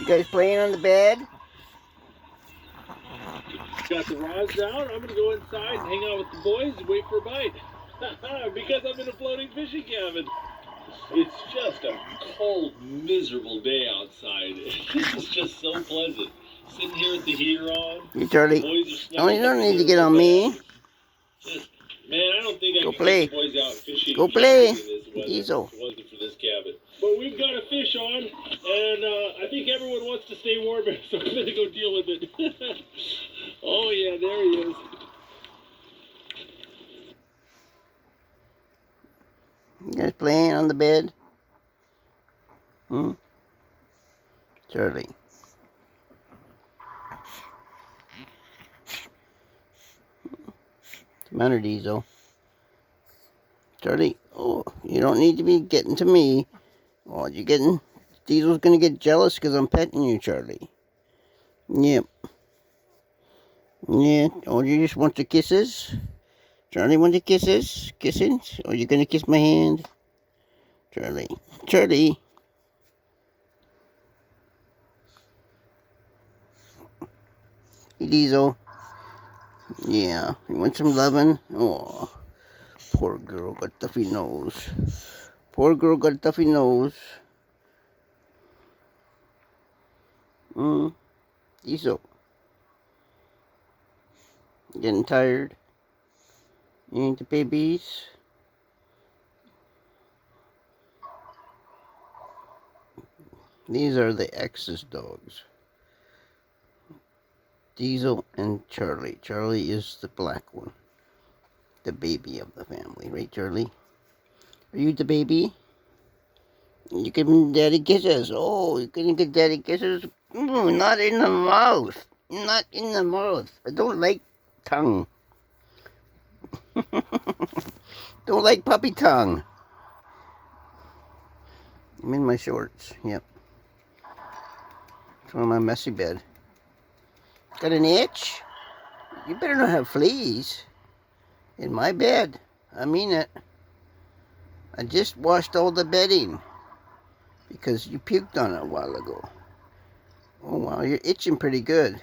You guys playing on the bed? Got the rods down. I'm going to go inside and hang out with the boys and wait for a bite. Because I'm in a floating fishing cabin. It's just a cold, miserable day outside. It's just so pleasant. Sitting here with the heater on. You, Charlie. Oh, you don't need to get on me. Just, man, I don't think I Go could play. get the boys out fishing. Go play. Diesel. If it wasn't for this cabin. But we've got a fish on, and I think everyone wants to stay warm, so I'm going to go deal with it. Oh, yeah, there he is. You guys playing on the bed? Charlie. What's the matter, Diesel? Charlie, oh, you don't need to be getting to me. Oh, you getting? Diesel's gonna get jealous because I'm petting you, Charlie. Yep. Yeah. Oh, you just want the kisses? Charlie want the kisses? Kissing? Oh, you gonna kiss my hand? Charlie. Charlie. Hey, Diesel. Yeah. You want some loving? Oh. Poor girl got stuffy nose. Poor girl got a stuffy nose. Diesel. Getting tired? You ain't the babies? These are the X's dogs. Diesel and Charlie. Charlie is the black one. The baby of the family. Right, Charlie? Are you the baby? You giving daddy kisses. Oh, you're gonna get daddy kisses? Not in the mouth. Not in the mouth. I don't like tongue. Don't like puppy tongue. I'm in my shorts. Yep. It's on my messy bed. Got an itch? You better not have fleas in my bed. I mean it. I just washed all the bedding because you puked on it a while ago. Oh wow, you're itching pretty good.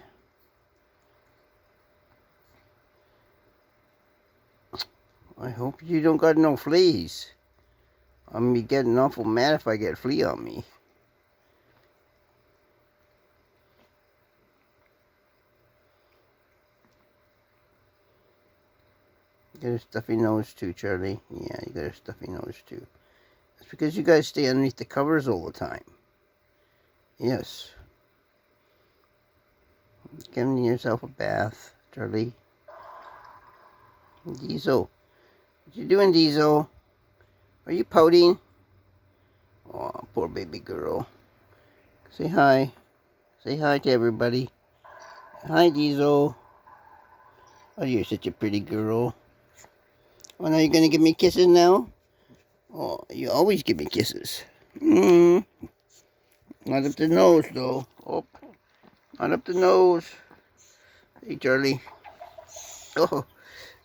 I hope you don't got no fleas. I'm gonna be getting awful mad if I get a flea on me. You got a stuffy nose too, Charlie. Yeah, you got a stuffy nose too. It's because you guys stay underneath the covers all the time. Yes. Giving yourself a bath, Charlie. Diesel. What you doing, Diesel? Are you pouting? Oh, poor baby girl. Say hi. Say hi to everybody. Hi, Diesel. Oh, you're such a pretty girl. Oh, now you're gonna give me kisses now? Oh, you always give me kisses. Not up the nose, though. Oh, not up the nose. Hey, Charlie. Oh,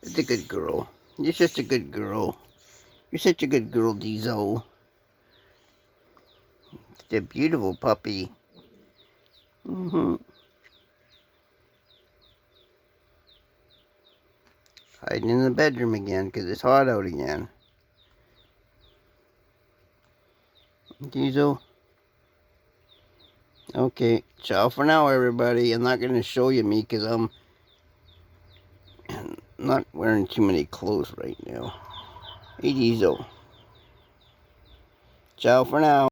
it's a good girl. You're such a good girl. You're such a good girl, Diesel. It's a beautiful puppy. Hiding in the bedroom again because it's hot out again. Diesel. Okay, ciao for now, everybody. I'm not going to show you me because I'm not wearing too many clothes right now. Hey, Diesel. Ciao for now.